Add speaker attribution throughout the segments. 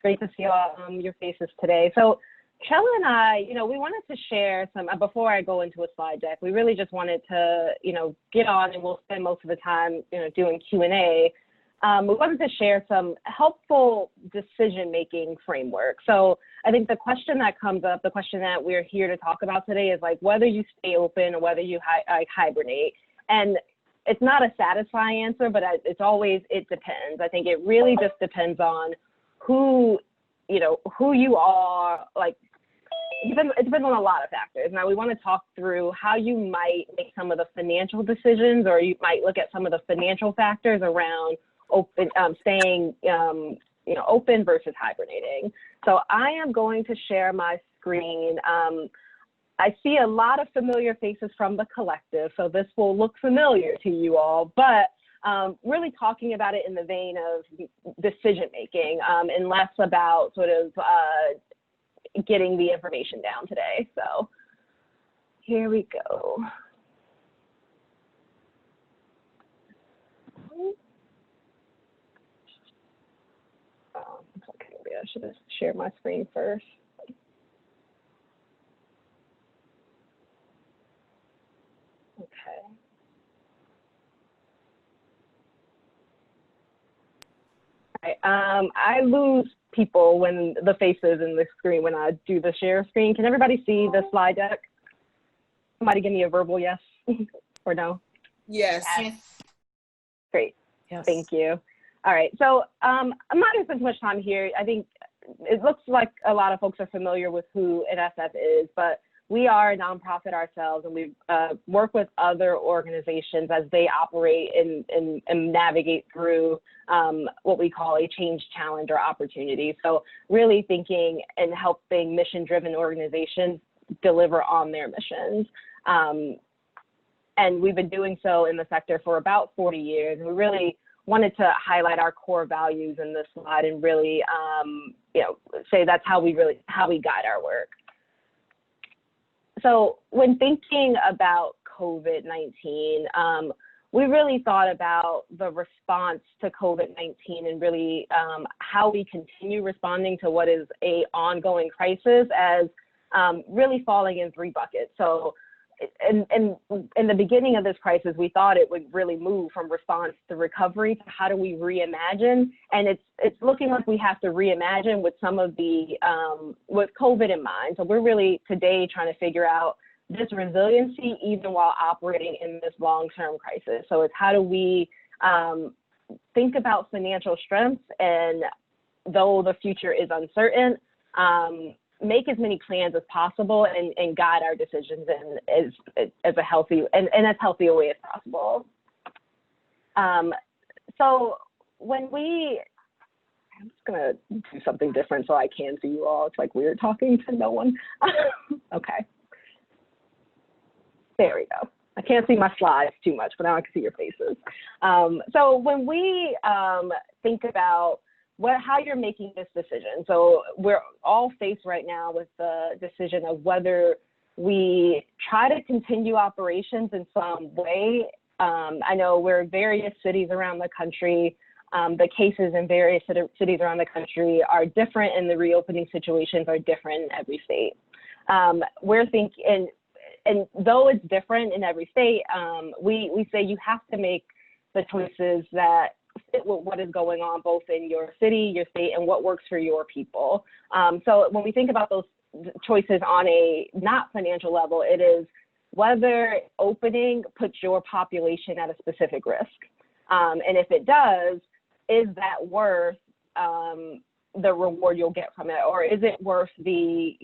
Speaker 1: great to see all your faces today. So Chella and I, we wanted to share some, before I go into a slide deck, we really just wanted to, get on, and we'll spend most of the time, doing Q&A. We wanted to share some helpful decision-making framework. So I think the question that comes up, the question that we're here to talk about today is like whether you stay open or whether you hibernate. And it's not a satisfying answer, but it's always, it depends. I think it really just depends on who you are, like, it depends on a lot of factors. Now, we want to talk through how you might make some of the financial decisions, or you might look at some of the financial factors around staying, open versus hibernating. So I am going to share my screen. I see a lot of familiar faces from the collective, so this will look familiar to you all, but really talking about it in the vein of decision making and less about sort of getting the information down today. So here we go. Okay, maybe I should have shared my screen first. Okay. I lose people when the faces in the screen when I do the share screen. Can everybody see the slide deck? Somebody give me a verbal yes or no?
Speaker 2: Yes.
Speaker 3: Yes.
Speaker 1: Great.
Speaker 3: Yes.
Speaker 1: Thank you. All right. So I'm not going to spend too much time here. I think it looks like a lot of folks are familiar with who NSF is, but we are a nonprofit ourselves, and we work with other organizations as they operate and navigate through what we call a change, challenge, or opportunity. So really thinking and helping mission-driven organizations deliver on their missions. And we've been doing so in the sector for about 40 years. And we really wanted to highlight our core values in this slide and really, say that's how we guide our work. So when thinking about COVID-19, we really thought about the response to COVID-19 and really how we continue responding to what is an ongoing crisis as really falling in three buckets. So in the beginning of this crisis, we thought it would really move from response to recovery to how do we reimagine, and it's looking like we have to reimagine with some of the with COVID in mind. So we're really today trying to figure out this resiliency even while operating in this long-term crisis. So it's how do we think about financial strength, and though the future is uncertain, make as many plans as possible and guide our decisions in as a healthy and as healthy a way as possible. So when I'm just gonna do something different so I can see you all. It's like weird talking to no one. Okay. There we go. I can't see my slides too much, but now I can see your faces. So when we think about how you're making this decision. So we're all faced right now with the decision of whether we try to continue operations in some way. I know we're in various cities around the country. The cases in various cities around the country are different, and the reopening situations are different in every state. We're thinking, and though it's different in every state, we say you have to make the choices that fit with what is going on both in your city, your state, and what works for your people. So when we think about those choices on a not financial level, it is whether opening puts your population at a specific risk. And if it does, is that worth the reward you'll get from it? Or is it worth is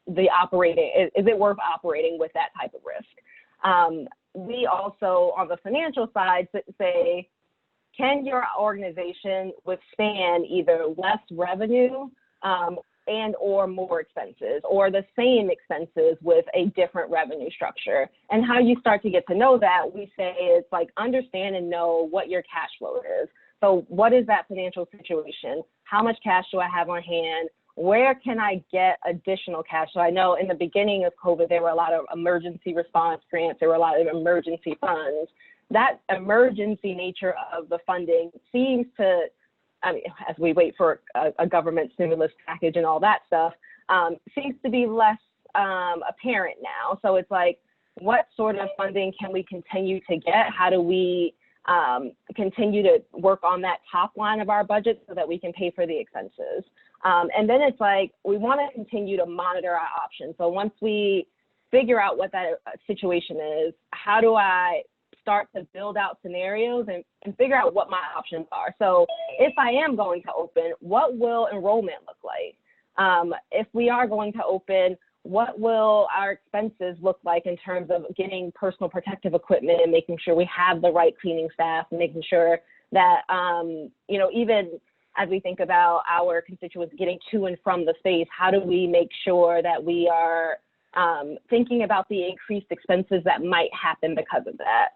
Speaker 1: it worth operating with that type of risk? We also, on the financial side, say, can your organization withstand either less revenue and or more expenses, or the same expenses with a different revenue structure? And how you start to get to know that, we say it's like understand and know what your cash flow is. So what is that financial situation? How much cash do I have on hand? Where can I get additional cash? So I know in the beginning of COVID, there were a lot of emergency response grants. There were a lot of emergency funds. That emergency nature of the funding seems to I mean, as we wait for a government stimulus package and all that stuff, seems to be less apparent now. So it's like, what sort of funding can we continue to get? How do we continue to work on that top line of our budget so that we can pay for the expenses? And then it's like, we want to continue to monitor our options. So once we figure out what that situation is, how do I start to build out scenarios and figure out what my options are? So if I am going to open, what will enrollment look like? If we are going to open, what will our expenses look like in terms of getting personal protective equipment and making sure we have the right cleaning staff and making sure that, you know, even as we think about our constituents getting to and from the space, how do we make sure that we are thinking about the increased expenses that might happen because of that?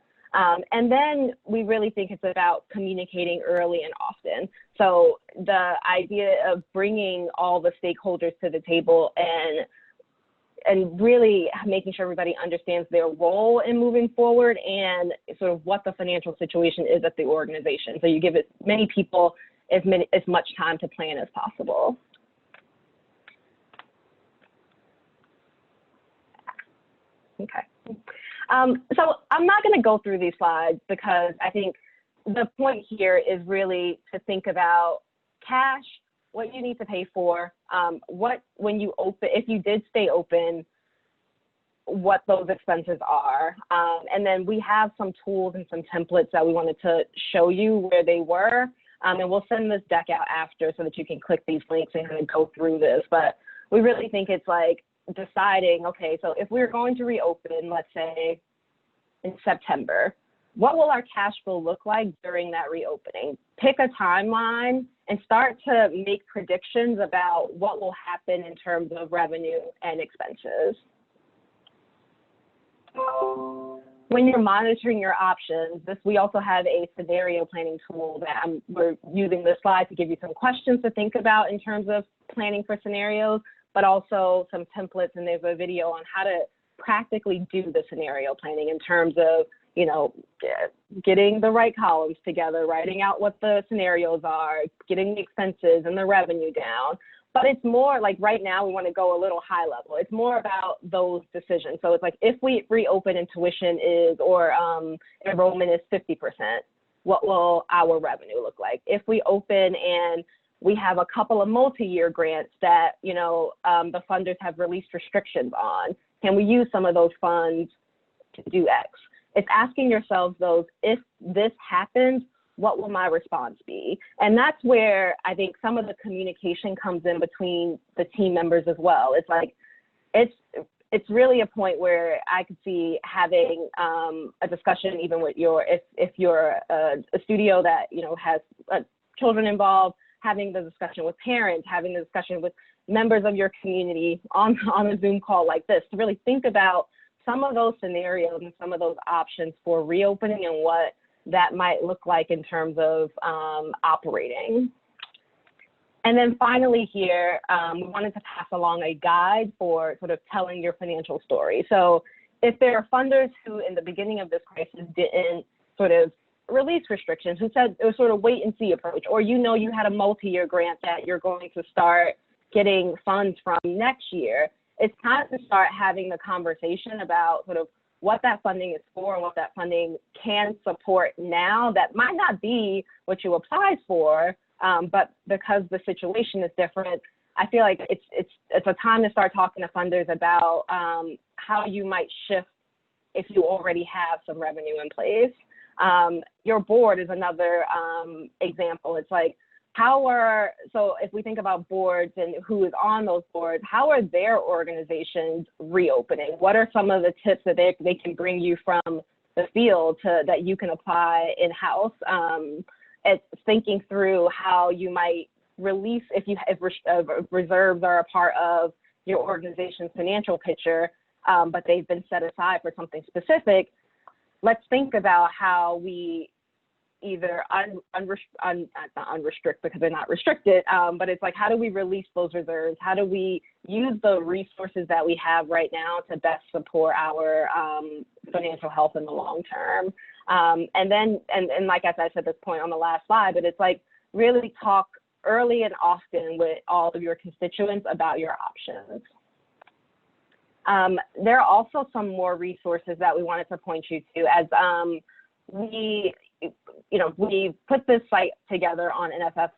Speaker 1: And then we really think it's about communicating early and often. So the idea of bringing all the stakeholders to the table and really making sure everybody understands their role in moving forward and sort of what the financial situation is at the organization. So you give as many people as much time to plan as possible. Okay. So I'm not going to go through these slides because I think the point here is really to think about cash, what you need to pay for, when you open, if you did stay open, what those expenses are. And then we have some tools and some templates that we wanted to show you where they were. And we'll send this deck out after so that you can click these links and kind of go through this. But we really think it's like deciding, okay, so if we're going to reopen, let's say in September, what will our cash flow look like during that reopening? Pick a timeline and start to make predictions about what will happen in terms of revenue and expenses. When you're monitoring your options, we also have a scenario planning tool that we're using this slide to give you some questions to think about in terms of planning for scenarios, but also some templates, and there's a video on how to practically do the scenario planning in terms of, you know, getting the right columns together, writing out what the scenarios are, getting the expenses and the revenue down. But it's more like right now we want to go a little high level. It's more about those decisions. So it's like if we reopen and tuition is or enrollment is 50%, what will our revenue look like? If we open and we have a couple of multi-year grants that, you know, the funders have released restrictions on, can we use some of those funds to do X? It's asking yourselves those, if this happens, what will my response be? And that's where I think some of the communication comes in between the team members as well. It's like, it's really a point where I could see having a discussion even with if you're a studio that, you know, has children involved, having the discussion with parents, having the discussion with members of your community on a Zoom call like this, to really think about some of those scenarios and some of those options for reopening and what that might look like in terms of operating. And then finally here, we wanted to pass along a guide for sort of telling your financial story. So if there are funders who in the beginning of this crisis didn't sort of release restrictions, who said it was sort of wait and see approach, or you know you had a multi-year grant that you're going to start getting funds from next year, it's time to start having the conversation about sort of what that funding is for and what that funding can support now that might not be what you applied for, but because the situation is different, I feel like it's a time to start talking to funders about how you might shift if you already have some revenue in place. Your board is another example. It's like, so if we think about boards and who is on those boards, how are their organizations reopening? What are some of the tips that they can bring you from the field that you can apply in-house? It's thinking through how you might release, if reserves are a part of your organization's financial picture, but they've been set aside for something specific. Let's think about how we either not unrestrict because they're not restricted, but it's like, how do we release those reserves? How do we use the resources that we have right now to best support our financial health in the long term? And then, and like I said at this point on the last slide, but it's like, really talk early and often with all of your constituents about your options. There are also some more resources that we wanted to point you to as we put this site together on NFF's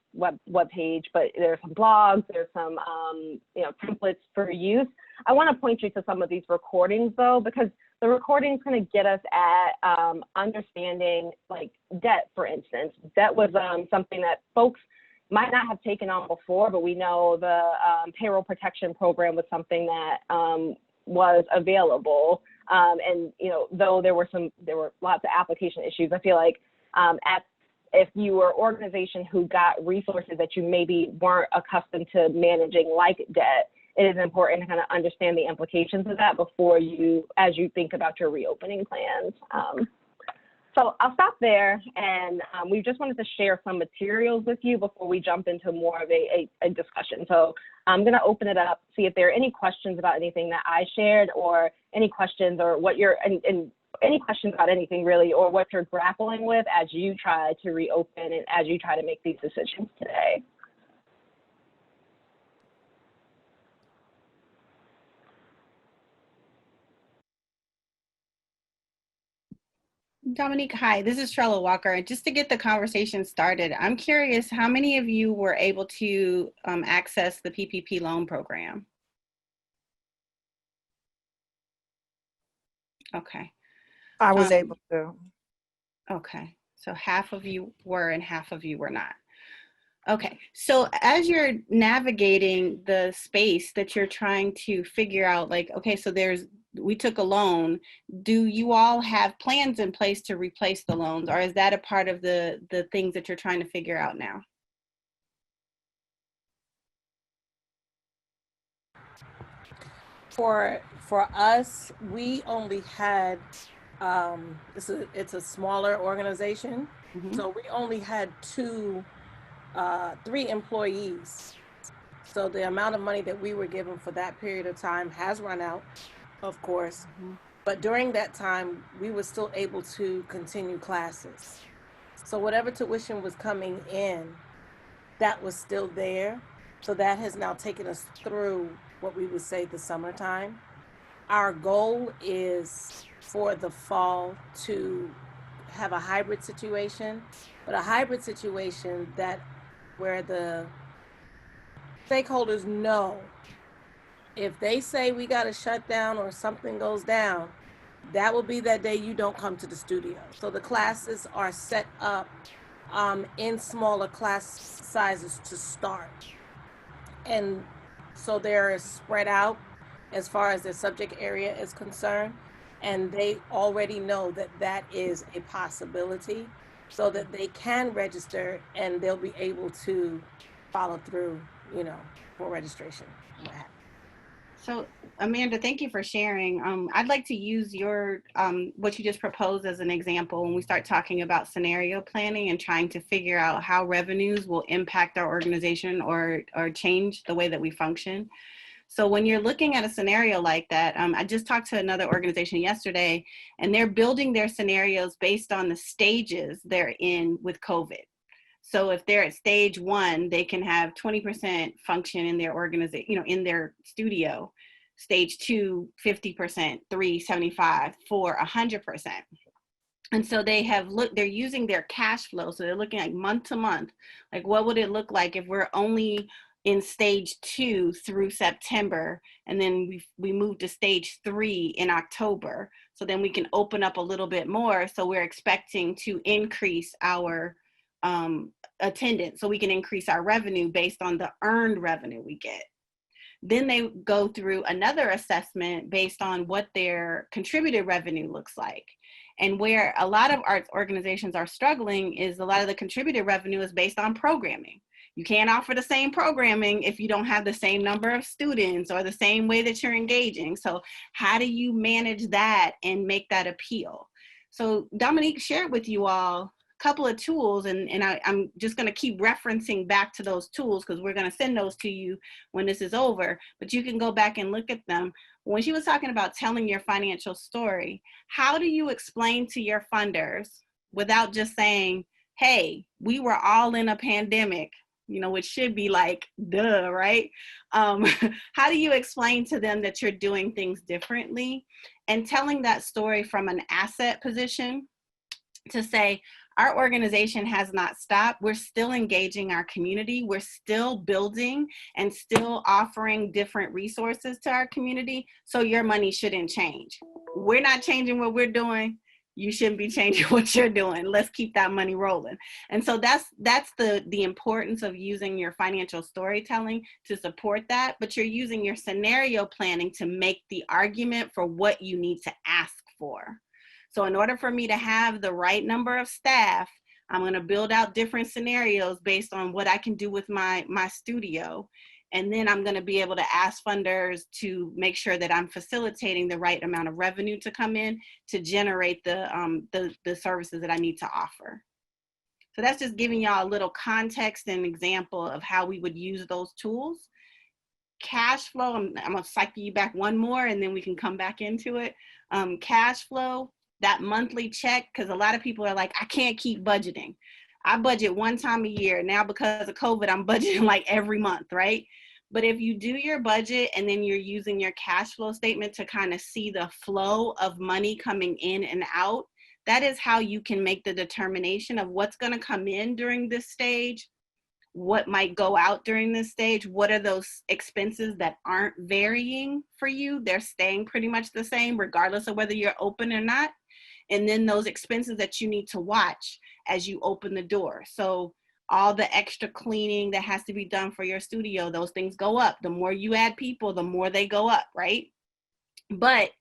Speaker 1: webpage, but there's some blogs, there's some, templates for use. I want to point you to some of these recordings though, because the recording's going to get us at understanding like debt, for instance. Debt was something that folks might not have taken on before, but we know the payroll protection program was something that was available. And though there were lots of application issues, I feel like if you were an organization who got resources that you maybe weren't accustomed to managing, like debt, it is important to kind of understand the implications of that as you think about your reopening plans. So I'll stop there, and we just wanted to share some materials with you before we jump into more of a discussion. So I'm going to open it up, see if there are any questions about anything that I shared, or any questions or any questions about anything really, or what you're grappling with as you try to reopen and as you try to make these decisions today.
Speaker 2: Dominique, hi, this is Trella Walker. Just to get the conversation started, I'm curious how many of you were able to access the PPP loan program? Okay.
Speaker 3: I was able to.
Speaker 2: Okay, so half of you were and half of you were not. Okay, so as you're navigating the space that you're trying to figure out, like, okay, so we took a loan, do you all have plans in place to replace the loans, or is that a part of the things that you're trying to figure out now?
Speaker 4: For us, we only had, it's a smaller organization, so we only had 3 employees. So the amount of money that we were given for that period of time has run out, of course. But during that time, we were still able to continue classes. So whatever tuition was coming in, that was still there. So that has now taken us through what we would say the summertime. Our goal is for the fall to have a hybrid situation, but a hybrid situation where the stakeholders know if they say we got to shut down or something goes down, that will be that day you don't come to the studio. So the classes are set up in smaller class sizes to start. And so they're spread out as far as their subject area is concerned. And they already know that that is a possibility so that they can register and they'll be able to follow through, for registration.
Speaker 2: So Amanda, thank you for sharing. I'd like to use what you just proposed as an example when we start talking about scenario planning and trying to figure out how revenues will impact our organization or change the way that we function. So when you're looking at a scenario like that, I just talked to another organization yesterday, and they're building their scenarios based on the stages they're in with COVID. So if they're at stage 1, they can have 20% function in their organization, in their studio. Stage 2, 50%, 3, 75, 4, 100%. And so they're using their cash flow. So they're looking like month to month, like what would it look like if we're only in stage 2 through September, and then we move to stage 3 in October. So then we can open up a little bit more. So we're expecting to increase our attendance, so we can increase our revenue based on the earned revenue we get. Then they go through another assessment based on what their contributed revenue looks like. And where a lot of arts organizations are struggling is a lot of the contributed revenue is based on programming. You can't offer the same programming if you don't have the same number of students or the same way that you're engaging. So how do you manage that and make that appeal? So Dominique shared with you all a couple of tools, and I'm just going to keep referencing back to those tools because we're going to send those to you when this is over, but you can go back and look at them. When she was talking about telling your financial story, how do you explain to your funders without just saying, hey, we were all in a pandemic, you know, which should be like, duh, right? How do you explain to them that you're doing things differently? And telling that story from an asset position to say, our organization has not stopped. We're still engaging our community. We're still building and still offering different resources to our community. So your money shouldn't change. We're not changing what we're doing. You shouldn't be changing what you're doing. Let's keep that money rolling. And so that's the importance of using your financial storytelling to support that, but you're using your scenario planning to make the argument for what you need to ask for. So in order for me to have the right number of staff, I'm going to build out different scenarios based on what I can do with my studio. And then I'm going to be able to ask funders to make sure that I'm facilitating the right amount of revenue to come in to generate the services that I need to offer. So that's just giving y'all a little context and example of how we would use those tools. Cash flow, I'm going to cycle you back one more and then we can come back into it. Cash flow, that monthly check, because a lot of people are like, I can't keep budgeting. I budget one time a year. Now because of COVID, I'm budgeting like every month, right? But if you do your budget and then you're using your cash flow statement to kind of see the flow of money coming in and out, that is how you can make the determination of what's going to come in during this stage, what might go out during this stage, what are those expenses that aren't varying for you, they're staying pretty much the same regardless of whether you're open or not, and then those expenses that you need to watch as you open the door. So all the extra cleaning that has to be done for your studio, those things go up. The more you add people, the more they go up, right? But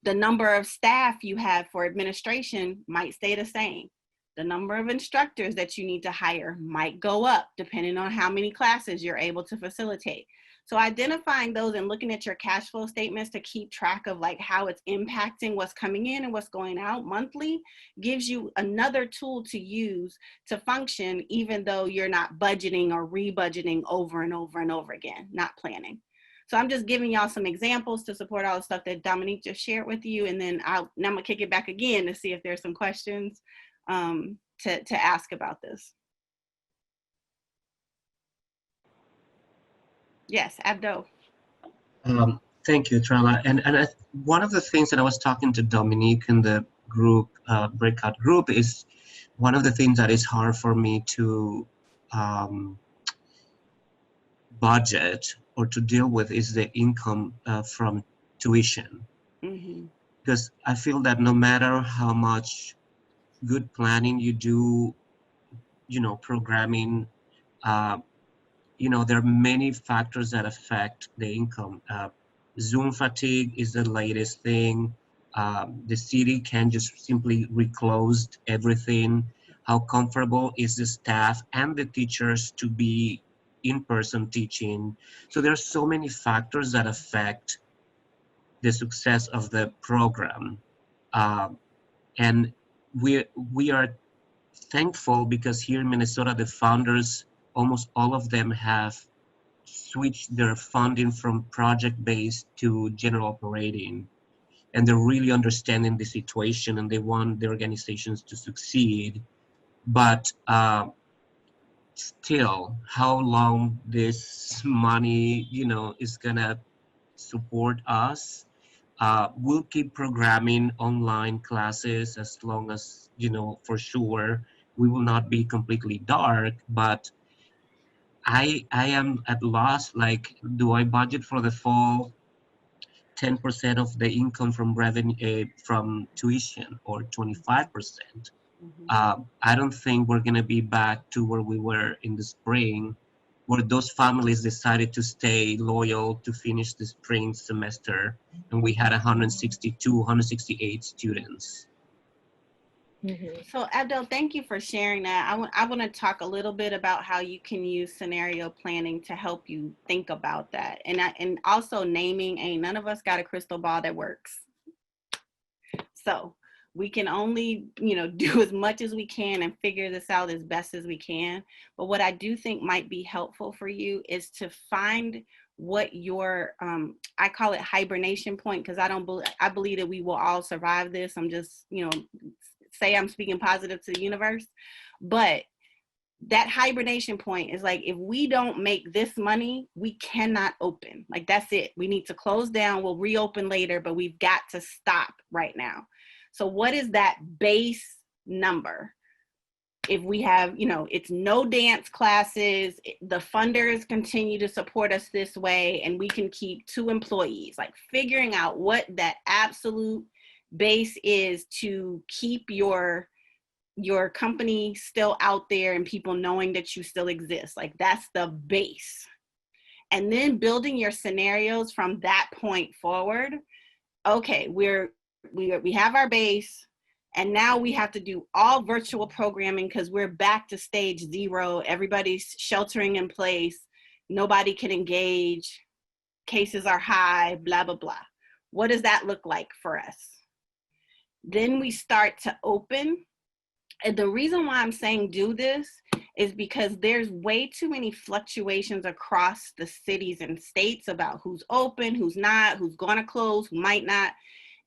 Speaker 2: the number of staff you have for administration might stay the same. The number of instructors that you need to hire might go up depending on how many classes you're able to facilitate. So identifying those and looking at your cash flow statements to keep track of like how it's impacting what's coming in and what's going out monthly gives you another tool to use to function, even though you're not budgeting or rebudgeting over and over and over again, not planning. So I'm just giving y'all some examples to support all the stuff that Dominique just shared with you. And then now I'm gonna kick it back again to see if there's some questions to ask about this. Yes, Abdo.
Speaker 5: Thank you, Trella. And one of the things that I was talking to Dominique in the group, breakout group, is one of the things that is hard for me to budget or to deal with is the income from tuition.
Speaker 2: Mm-hmm.
Speaker 5: Because I feel that no matter how much good planning you do, you know, programming, you know, there are many factors that affect the income. Zoom fatigue is the latest thing. The city can just simply reclose everything. How comfortable is the staff and the teachers to be in-person teaching? So there are so many factors that affect the success of the program. And we are thankful because here in Minnesota, the founders, almost all of them have switched their funding from project-based to general operating. And they're really understanding the situation and they want the organizations to succeed. But still, how long this money, you know, is gonna support us? We'll keep programming online classes as long as, you know, for sure, we will not be completely dark, but I am at loss, like, do I budget for the fall 10% of the income from revenue, from tuition, or 25%?
Speaker 2: Mm-hmm.
Speaker 5: I don't think we're gonna be back to where we were in the spring, where those families decided to stay loyal to finish the spring semester, and we had 162, 168 students.
Speaker 2: Mm-hmm. So Abdel, thank you for sharing that. I want to talk a little bit about how you can use scenario planning to help you think about that. And also naming, none of us got a crystal ball that works. So we can only, you know, do as much as we can and figure this out as best as we can. But what I do think might be helpful for you is to find what your, I call it hibernation point, because I believe that we will all survive this. I'm just, you know, say I'm speaking positive to the universe, but that hibernation point is like, if we don't make this money, we cannot open. Like, that's it. We need to close down. We'll reopen later, but we've got to stop right now. So what is that base number? If we have, you know, it's no dance classes, the funders continue to support us this way, and we can keep 2 employees, like figuring out what that absolute base is to keep your company still out there and people knowing that you still exist. Like, that's the base. And then building your scenarios from that point forward. Okay, we have our base, and now we have to do all virtual programming because we're back to stage 0. Everybody's sheltering in place. Nobody can engage. Cases are high, blah, blah, blah. What does that look like for us? Then we start to open. And the reason why I'm saying do this is because there's way too many fluctuations across the cities and states about who's open, who's not, who's gonna close, who might not.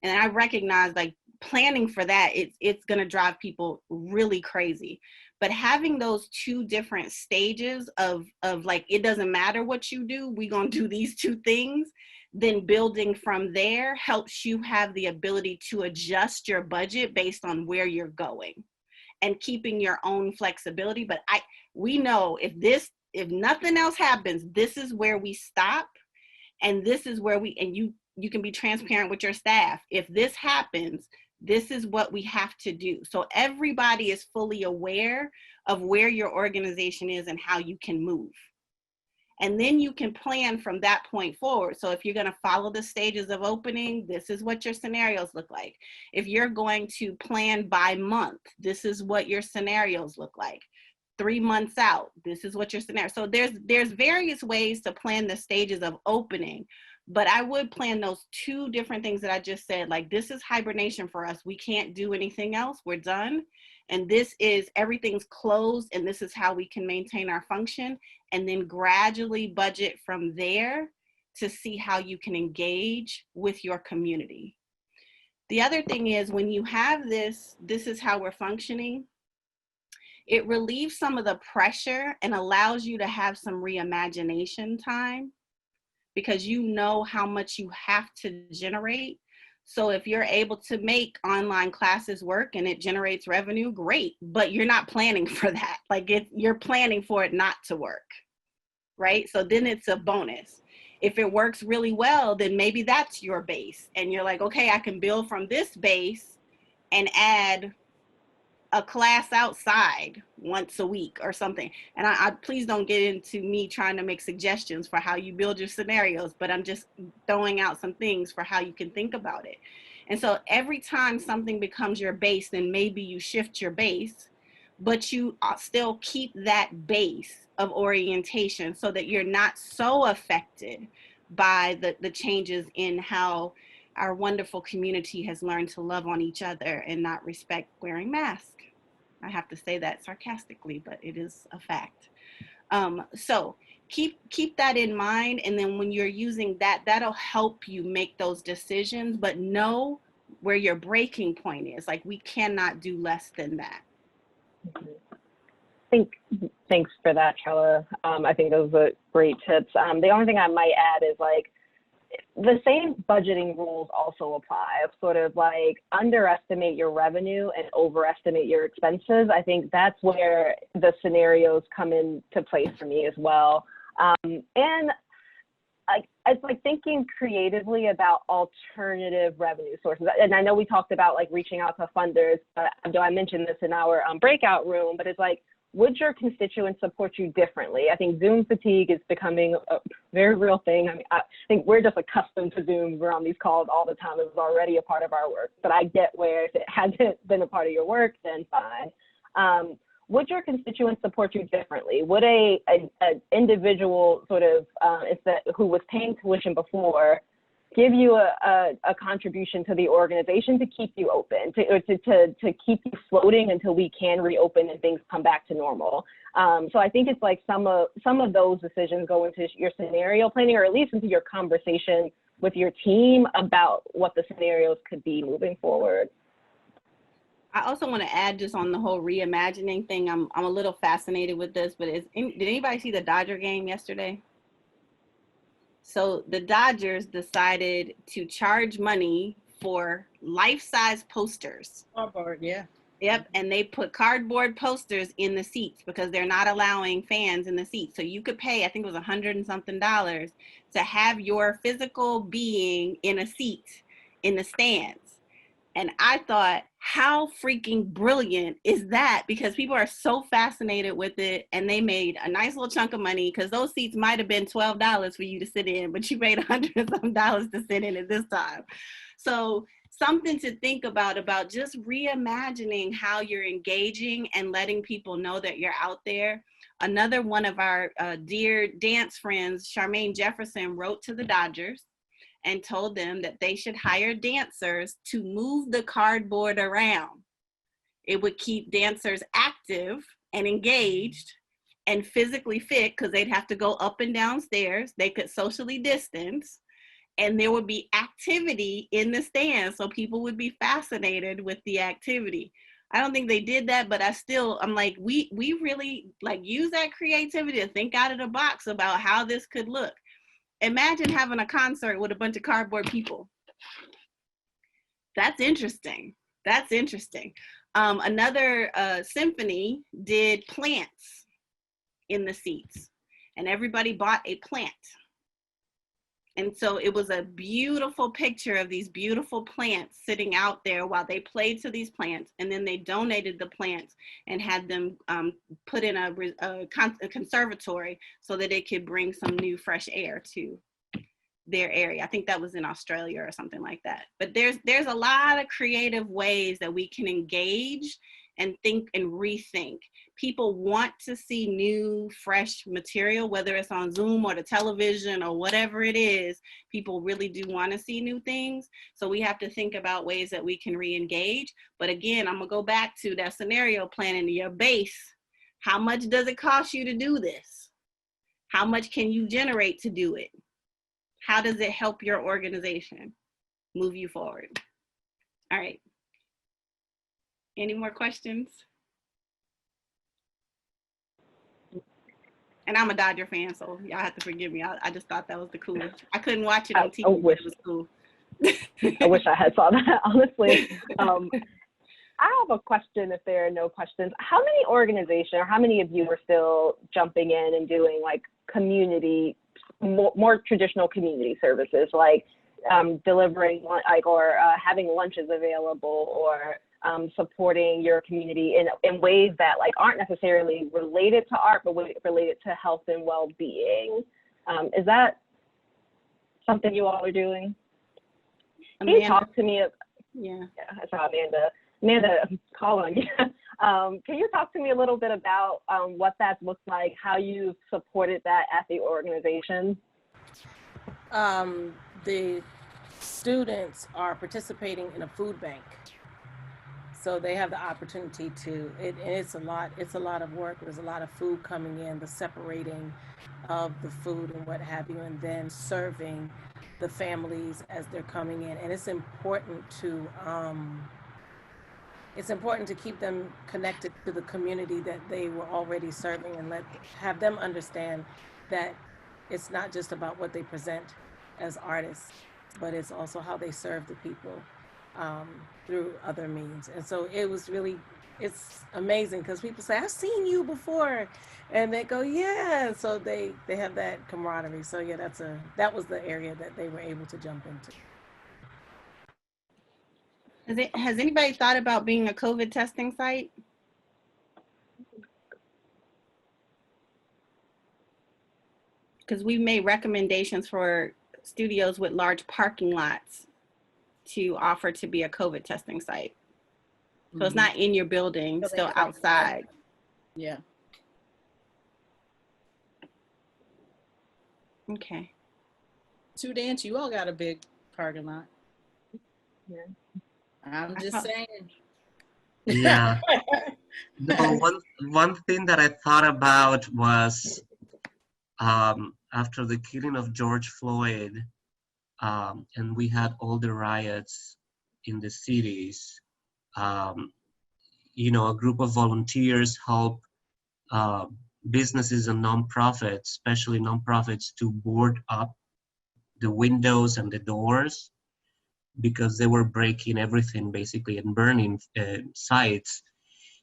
Speaker 2: And I recognize, like, planning for that, it's gonna drive people really crazy. But having those 2 different stages of like, it doesn't matter what you do, we're gonna do these 2 things, then building from there helps you have the ability to adjust your budget based on where you're going and keeping your own flexibility. But we know if nothing else happens, this is where we stop, and this is where you can be transparent with your staff. If this happens, this is what we have to do. So everybody is fully aware of where your organization is and how you can move. And then you can plan from that point forward. So if you're going to follow the stages of opening, this is what your scenarios look like. If you're going to plan by month, this is what your scenarios look like. 3 months out, this is what your scenario. So there's various ways to plan the stages of opening, but I would plan those 2 different things that I just said. Like, this is hibernation for us. We can't do anything else. We're done. And this is, everything's closed, and this is how we can maintain our function. And then gradually budget from there to see how you can engage with your community. The other thing is, when you have this is how we're functioning, it relieves some of the pressure and allows you to have some reimagination time, because you know how much you have to generate. So if you're able to make online classes work and it generates revenue, great, but you're not planning for that. Like, you're planning for it not to work, right? So then it's a bonus. If it works really well, then maybe that's your base. And you're like, okay, I can build from this base and add a class outside once a week or something. And I please don't get into me trying to make suggestions for how you build your scenarios, but I'm just throwing out some things for how you can think about it. And so every time something becomes your base, then maybe you shift your base, but you still keep that base of orientation so that you're not so affected by the changes in how our wonderful community has learned to love on each other and not respect wearing masks. I have to say that sarcastically, but it is a fact. So keep that in mind. And then when you're using that, that'll help you make those decisions, but know where your breaking point is. Like, we cannot do less than that.
Speaker 1: Thanks for that, Trella. I think those are great tips. The only thing I might add is, like, the same budgeting rules also apply of sort of like underestimate your revenue and overestimate your expenses. I think that's where the scenarios come into place for me as well. And it's like thinking creatively about alternative revenue sources. And I know we talked about like reaching out to funders, but I mentioned this in our breakout room, but it's like, would your constituents support you differently? I think Zoom fatigue is becoming a very real thing. I mean, I think we're just accustomed to Zoom. We're on these calls all the time. It's already a part of our work. But I get where if it hasn't been a part of your work, then fine. Would your constituents support you differently? Would an individual sort of who was paying tuition before give you a contribution to the organization to keep you open, to keep you floating until we can reopen and things come back to normal? So I think it's like some of those decisions go into your scenario planning, or at least into your conversation with your team about what the scenarios could be moving forward.
Speaker 2: I also want to add just on the whole reimagining thing. I'm a little fascinated with this, but did anybody see the Dodger game yesterday? So the Dodgers decided to charge money for life-size posters.
Speaker 6: Cardboard, yeah.
Speaker 2: Yep, and they put cardboard posters in the seats because they're not allowing fans in the seats. So you could pay, I think it was $100 and something to have your physical being in a seat in the stands. And I thought, how freaking brilliant is that? Because people are so fascinated with it, and they made a nice little chunk of money because those seats might have been $12 for you to sit in, but you paid $100 and some to sit in at this time. So something to think about just reimagining how you're engaging and letting people know that you're out there. Another one of our dear dance friends, Charmaine Jefferson, wrote to the Dodgers and told them that they should hire dancers to move the cardboard around. It would keep dancers active and engaged and physically fit because they'd have to go up and down stairs. They could socially distance, and there would be activity in the stands, so people would be fascinated with the activity. I don't think they did that, but I'm like, we really like use that creativity to think out of the box about how this could look. Imagine having a concert with a bunch of cardboard people. That's interesting. That's interesting. Another symphony did plants in the seats, and everybody bought a plant. And so it was a beautiful picture of these beautiful plants sitting out there while they played to these plants. And then they donated the plants and had them put in a conservatory so that it could bring some new fresh air to their area. I think that was in Australia or something like that. But there's a lot of creative ways that we can engage and think and rethink. People want to see new, fresh material, whether it's on Zoom or the television or whatever it is. People really do want to see new things. So we have to think about ways that we can re-engage. But again, I'm gonna go back to that scenario planning, your base. How much does it cost you to do this? How much can you generate to do it? How does it help your organization move you forward? All right. Any more questions? And I'm a Dodger fan, so y'all have to forgive me. I just thought that was the coolest. I couldn't watch it on TV, but it was cool.
Speaker 1: I wish I had saw that, honestly. I have a question if there are no questions. How many organizations, or how many of you are still jumping in and doing like community, more traditional community services, like delivering like, or having lunches available, or supporting your community in ways that like aren't necessarily related to art, but related to health and well-being? Is that something you all are doing? Can you talk to me? Yeah, I saw Amanda, call on you. Can you talk to me a little bit about what that looks like, how you supported that at the organization?
Speaker 4: The students are participating in a food bank. So they have the opportunity to, it's a lot of work. There's a lot of food coming in, the separating of the food and what have you, and then serving the families as they're coming in. And it's important to keep them connected to the community that they were already serving, and have them understand that it's not just about what they present as artists, but it's also how they serve the people through other means. And so it's amazing because people say, I've seen you before, and they go, yeah. So they have that camaraderie. So yeah, that was the area that they were able to jump into.
Speaker 2: Has anybody thought about being a COVID testing site? Because we've made recommendations for studios with large parking lots to offer to be a COVID testing site. So it's not in your building, still outside.
Speaker 6: Yeah.
Speaker 2: Okay.
Speaker 6: To dance, you all got a big parking lot.
Speaker 1: Yeah.
Speaker 6: I'm just saying.
Speaker 5: Yeah. No, one thing that I thought about was after the killing of George Floyd, and we had all the riots in the cities, a group of volunteers help uh, businesses and nonprofits, especially nonprofits, to board up the windows and the doors because they were breaking everything basically and burning sites.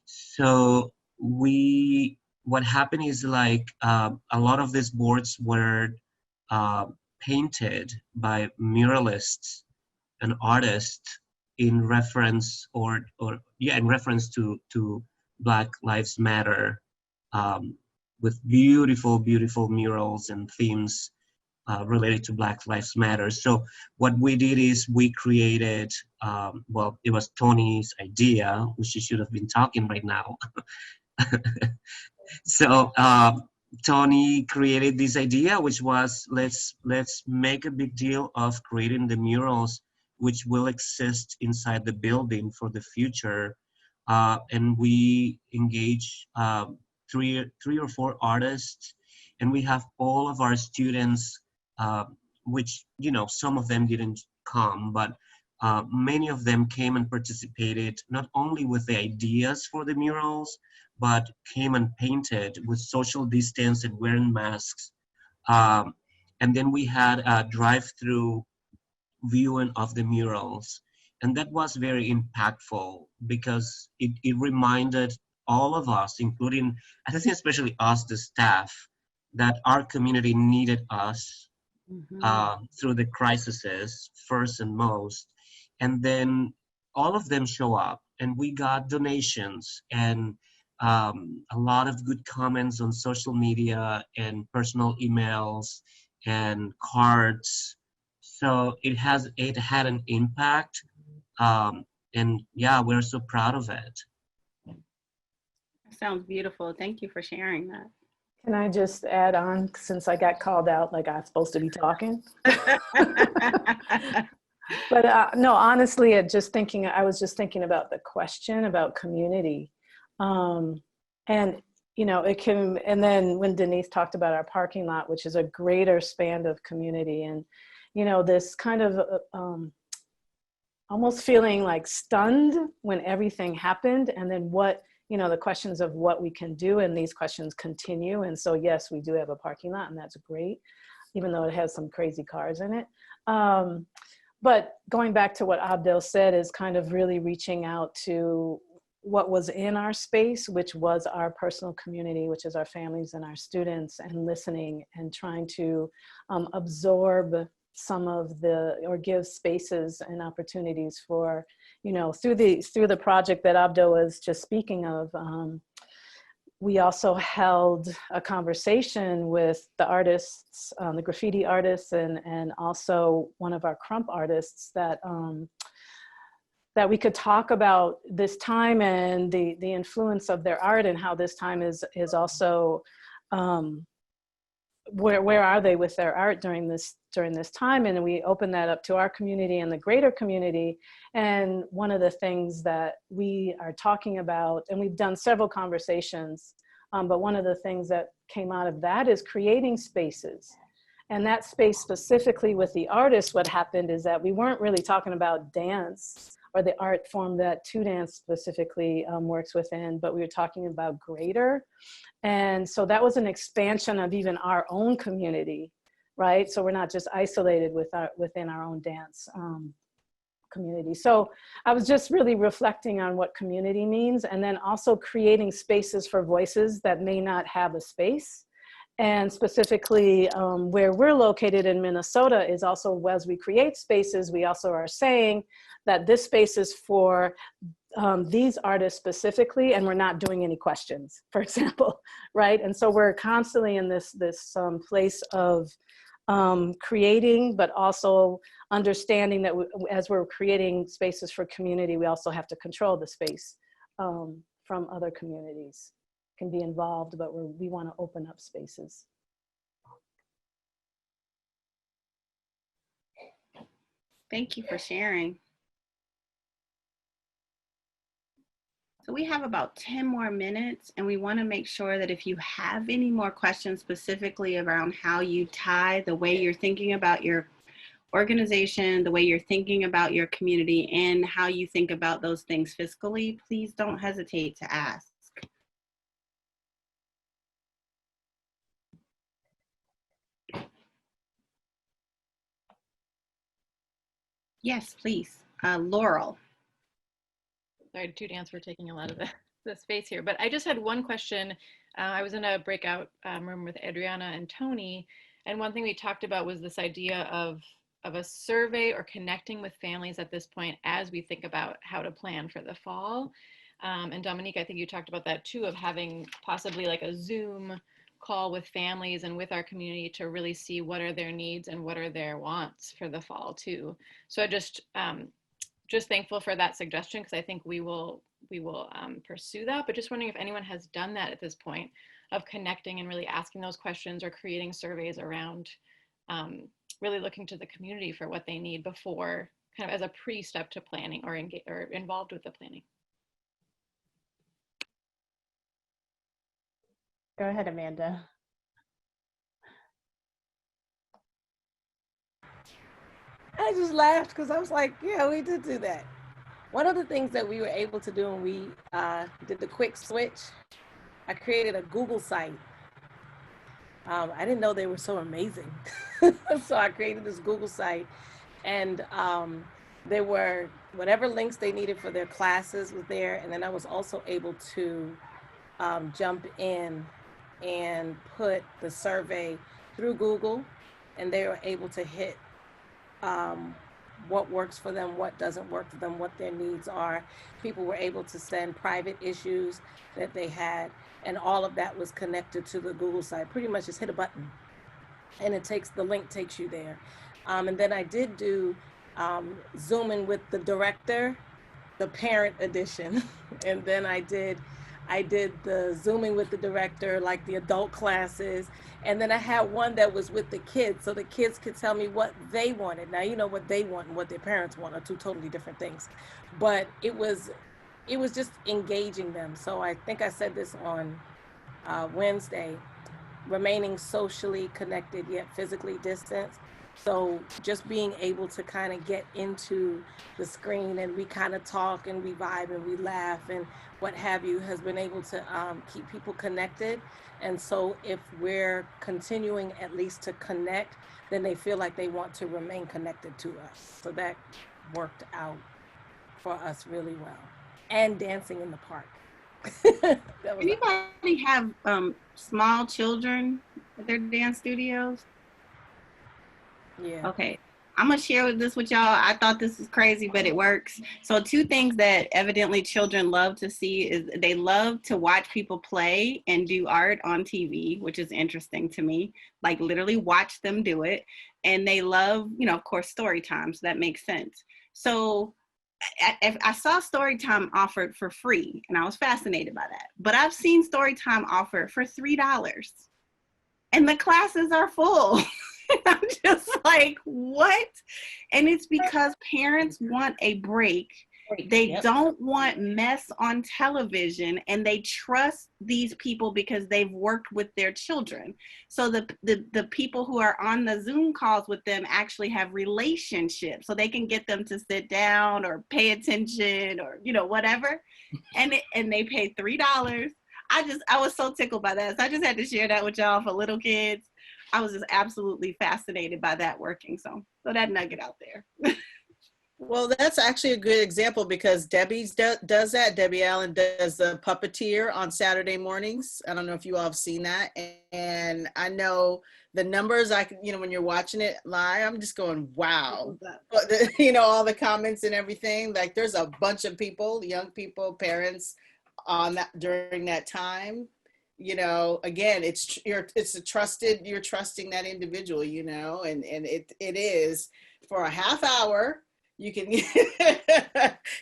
Speaker 5: So what happened is like a lot of these boards were uh, painted by muralists and artists in reference in reference to Black Lives Matter, with beautiful murals and themes related to Black Lives Matter. So what we did is we created, well, it was Tony's idea, which she should have been talking right now. So Tony created this idea, which was let's make a big deal of creating the murals, which will exist inside the building for the future, and we engage three or four artists, and we have all of our students, which some of them didn't come, but many of them came and participated not only with the ideas for the murals, but came and painted with social distance and wearing masks. Um, and then we had a drive-through viewing of the murals. And that was very impactful because it reminded all of us, including, I think especially us, the staff, that our community needed us through the crises first and most. And then all of them show up, and we got donations and a lot of good comments on social media and personal emails and cards. So it had an impact, and yeah, we're so proud of it.
Speaker 2: Sounds beautiful. Thank you for sharing that.
Speaker 3: Can I just add on, since I got called out like I'm supposed to be talking? But no, honestly, I was just thinking about the question about community. And, and then when Denise talked about our parking lot, which is a greater span of community, and, this kind of almost feeling like stunned when everything happened, and then the questions of what we can do, and these questions continue. And so, yes, we do have a parking lot, and that's great, even though it has some crazy cars in it. But going back to what Abdel said is kind of really reaching out to what was in our space, which was our personal community, which is our families and our students, and listening and trying to absorb some of or give spaces and opportunities for, through the project that Abdel was just speaking of. We also held a conversation with the artists, the graffiti artists, and also one of our crump artists that we could talk about this time and the influence of their art, and how this time is also, where are they with their art during this time. And we opened that up to our community and the greater community. And one of the things that we are talking about, and we've done several conversations, but one of the things that came out of that is creating spaces. And that space specifically with the artists, what happened is that we weren't really talking about dance or the art form that To Dance specifically works within, but we were talking about greater. And so that was an expansion of even our own community, right? So we're not just isolated within our own dance community. So I was just really reflecting on what community means, and then also creating spaces for voices that may not have a space. And specifically where we're located in Minnesota is also, as we create spaces, we also are saying that this space is for these artists specifically, and we're not doing any questions, for example, right? And so we're constantly in this place of creating, but also understanding that as we're creating spaces for community, we also have to control the space from other communities. Can be involved, but we want to open up spaces.
Speaker 2: Thank you for sharing. So we have about 10 more minutes, and we want to make sure that if you have any more questions specifically around how you tie the way you're thinking about your organization, the way you're thinking about your community, and how you think about those things fiscally, please don't hesitate to ask. Yes, please. Laurel.
Speaker 7: Sorry, Dance, for taking a lot of the space here, but I just had one question. I was in a breakout room with Adriana and Tony, and one thing we talked about was this idea of a survey or connecting with families at this point as we think about how to plan for the fall. And Dominique, I think you talked about that too, of having possibly like a Zoom call with families and with our community to really see what are their needs and what are their wants for the fall too. So I just thankful for that suggestion, because I think we will pursue that, but just wondering if anyone has done that at this point, of connecting and really asking those questions or creating surveys around really looking to the community for what they need before, kind of as a pre-step to planning or involved with the planning.
Speaker 8: Go ahead, Amanda.
Speaker 4: I just laughed because I was like, yeah, we did do that. One of the things that we were able to do when we did the quick switch, I created a Google site. I didn't know they were so amazing. So I created this Google site, and there were whatever links they needed for their classes was there. And then I was also able to jump in and put the survey through Google, and they were able to hit what works for them, what doesn't work for them, what their needs are. People were able to send private issues that they had, and all of that was connected to the Google site. Pretty much just hit a button and the link takes you there. And then I did do Zooming with the director, the parent edition. And then I did the Zooming with the director, like the adult classes. And then I had one that was with the kids, so the kids could tell me what they wanted. Now, you know, what they want and what their parents want are two totally different things. But it was just engaging them. So I think I said this on Wednesday, remaining socially connected yet physically distanced. So just being able to kind of get into the screen, and we kind of talk and we vibe and we laugh and what have you, has been able to keep people connected. And so if we're continuing at least to connect, then they feel like they want to remain connected to us. So that worked out for us really well. And dancing in the park.
Speaker 2: Anybody have small children at their dance studios?
Speaker 4: Yeah.
Speaker 2: Okay. I'm gonna share this with y'all. I thought this was crazy, but it works. So two things that evidently children love to see is they love to watch people play and do art on TV, which is interesting to me, like literally watch them do it. And they love, you know, of course, story time. So that makes sense. So I saw story time offered for free, and I was fascinated by that. But I've seen story time offered for $3, and the classes are full. I'm just like, what? And it's because parents want a break. They don't want mess on television, and they trust these people because they've worked with their children. So the people who are on the Zoom calls with them actually have relationships, so they can get them to sit down or pay attention or, you know, whatever. And they pay $3. I was so tickled by that. So I just had to share that with y'all for little kids. I was just absolutely fascinated by that working. So that nugget out there.
Speaker 6: Well, that's actually a good example, because Debbie's does that. Debbie Allen does the puppeteer on Saturday mornings. I don't know if you all have seen that. And I know the numbers, you know, when you're watching it live, I'm just going, wow. But you know, all the comments and everything, like there's a bunch of people, young people, parents on that during that time. You know, again, you're trusting that individual, you know, and it is for a half hour. You can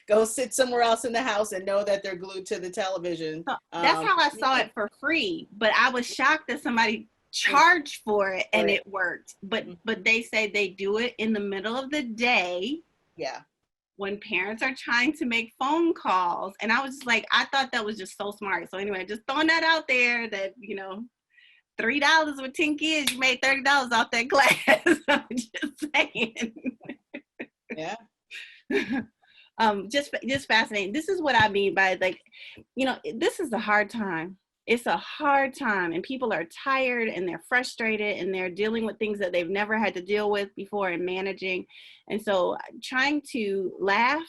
Speaker 6: go sit somewhere else in the house and know that they're glued to the television.
Speaker 2: That's how I saw it for free, but I was shocked that somebody charged for it and it worked. But they say they do it in the middle of the day.
Speaker 6: Yeah.
Speaker 2: When parents are trying to make phone calls. And I was just like, I thought that was just so smart. So anyway, just throwing that out there that, you know, $3 with 10 kids, you made $30 off that class. I'm just saying.
Speaker 6: Yeah.
Speaker 2: Just fascinating. This is what I mean by, like, you know, this is a hard time. It's a hard time, and people are tired and they're frustrated and they're dealing with things that they've never had to deal with before and managing. And so trying to laugh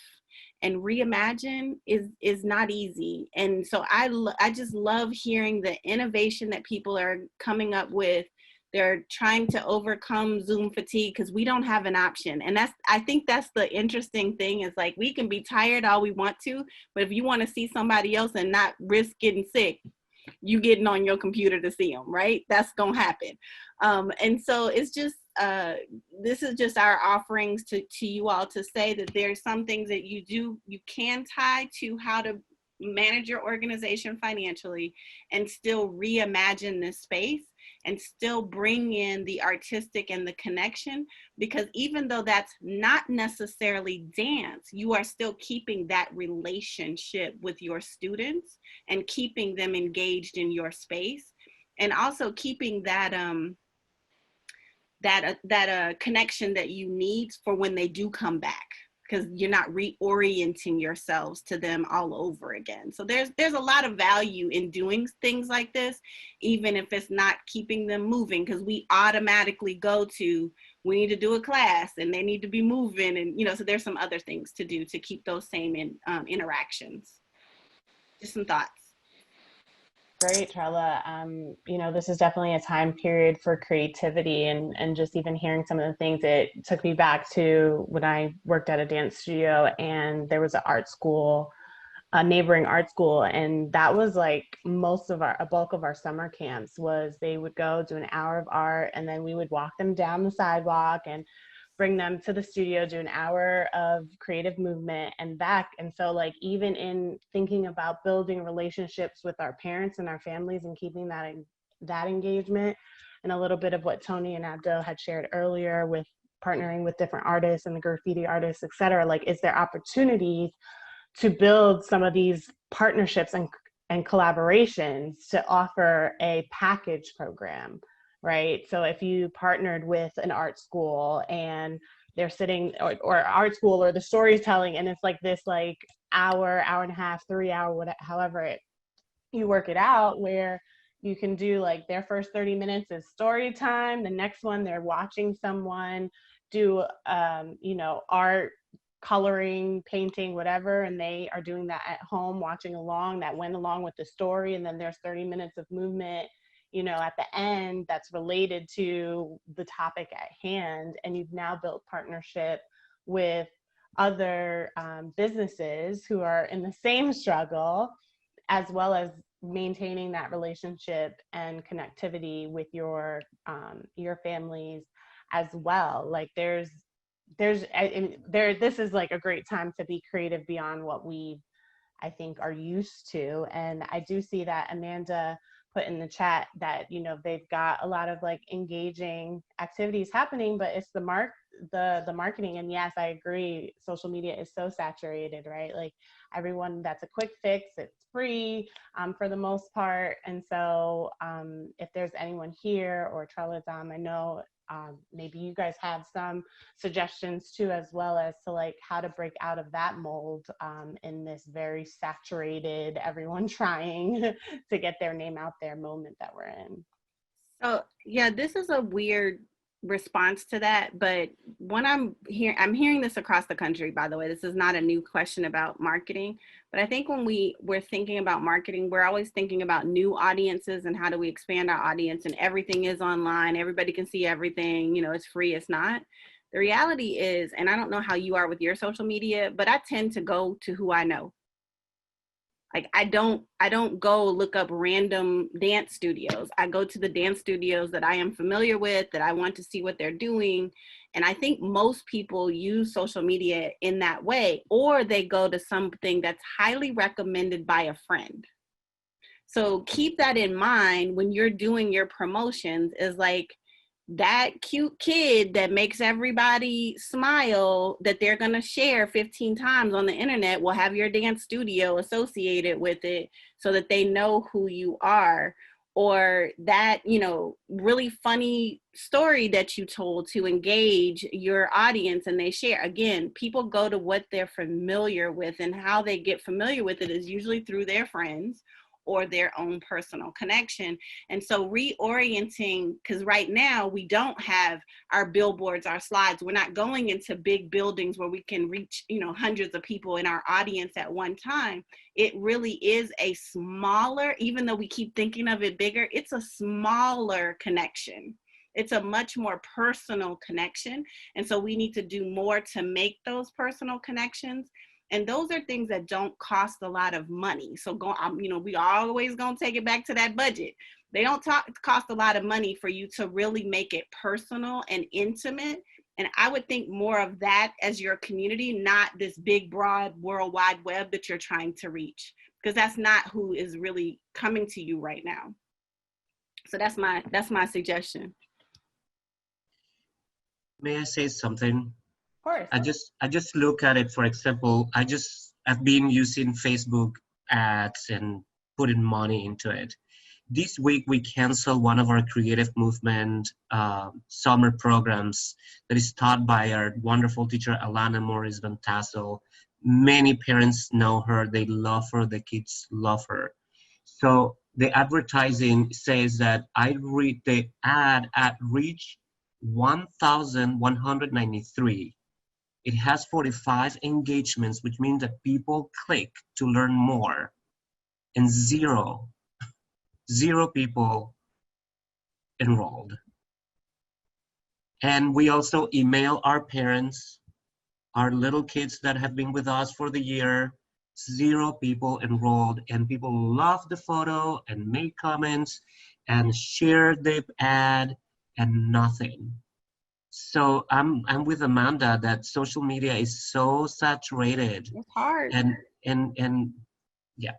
Speaker 2: and reimagine is not easy. And so I just love hearing the innovation that people are coming up with. They're trying to overcome Zoom fatigue because we don't have an option. And I think that's the interesting thing, is like, we can be tired all we want to, but if you want to see somebody else and not risk getting sick, you getting on your computer to see them, right? That's gonna happen. And so it's just, this is just our offerings to you all, to say that there's some things that you can tie to how to manage your organization financially and still reimagine this space and still bring in the artistic and the connection, because even though that's not necessarily dance, you are still keeping that relationship with your students and keeping them engaged in your space, and also keeping that connection that you need for when they do come back, because you're not reorienting yourselves to them all over again. So there's a lot of value in doing things like this, even if it's not keeping them moving, because we automatically go to, we need to do a class and they need to be moving, and, you know, so there's some other things to do to keep those same interactions. Just some thoughts.
Speaker 8: Great, Trella. You know, this is definitely a time period for creativity, and just even hearing some of the things, it took me back to when I worked at a dance studio, and there was an art school, a neighboring art school, and that was like a bulk of our summer camps was they would go do an hour of art, and then we would walk them down the sidewalk and bring them to the studio, do an hour of creative movement and back. And so, like, even in thinking about building relationships with our parents and our families and keeping that engagement, and a little bit of what Tony and Abdel had shared earlier with partnering with different artists and the graffiti artists, et cetera, like, is there opportunities to build some of these partnerships and collaborations to offer a package program, right? So if you partnered with an art school and they're sitting, or art school, or the storytelling, and it's like this like hour and a half, 3 hour, whatever, however you work it out, where you can do like their first 30 minutes is story time, the next one they're watching someone do you know, art, coloring, painting, whatever, and they are doing that at home, watching along, that went along with the story, and then there's 30 minutes of movement, you know, at the end that's related to the topic at hand. And you've now built partnership with other businesses who are in the same struggle, as well as maintaining that relationship and connectivity with your families as well. Like this is like a great time to be creative beyond what we, I think, are used to. And I do see that Amanda put in the chat that, you know, they've got a lot of like engaging activities happening, but it's the marketing. And yes, I agree, social media is so saturated, right? Like, everyone, that's a quick fix, it's free for the most part. And so if there's anyone here, or Trella, Dom, I know maybe you guys have some suggestions too, as well, as to like how to break out of that mold in this very saturated, everyone trying to get their name out there moment that we're in.
Speaker 2: So yeah, this is a weird response to that, but when I'm hearing this across the country, by the way, this is not a new question about marketing, but I think when we're thinking about marketing, we're always thinking about new audiences and how do we expand our audience, and everything is online, everybody can see everything, you know, it's free, it's not. The reality is, and I don't know how you are with your social media, but I tend to go to who I know. Like, I don't go look up random dance studios. I go to the dance studios that I am familiar with, that I want to see what they're doing. And I think most people use social media in that way, or they go to something that's highly recommended by a friend. So keep that in mind when you're doing your promotions, is like, that cute kid that makes everybody smile that they're going to share 15 times on the internet will have your dance studio associated with it, so that they know who you are. or that, you know, really funny story that you told to engage your audience and they share. Again, people go to what they're familiar with, and how they get familiar with it is usually through their friends or their own personal connection. And so reorienting, because right now we don't have our billboards, our slides, we're not going into big buildings where we can reach, you know, hundreds of people in our audience at one time. It really is a smaller, even though we keep thinking of it bigger, it's a smaller connection. It's a much more personal connection. And so we need to do more to make those personal connections. And those are things that don't cost a lot of money. So you know, we always gonna take it back to that budget. They don't cost a lot of money for you to really make it personal and intimate. And I would think more of that as your community, not this big, broad, worldwide web that you're trying to reach, because that's not who is really coming to you right now. So that's my suggestion.
Speaker 5: May I say something?
Speaker 8: Of course.
Speaker 5: I just look at it, for example, I've been using Facebook ads and putting money into it. This week we canceled one of our creative movement summer programs that is taught by our wonderful teacher, Alana Morris Van Tassel. Many parents know her, they love her, the kids love her. So the advertising says that the ad at reach 1,193. It has 45 engagements, which means that people click to learn more, and zero people enrolled. And we also email our parents, our little kids that have been with us for the year, 0 people enrolled, and people love the photo and make comments and share the ad and nothing. So I'm with Amanda that social media is so saturated.
Speaker 2: It's hard.
Speaker 5: And yeah.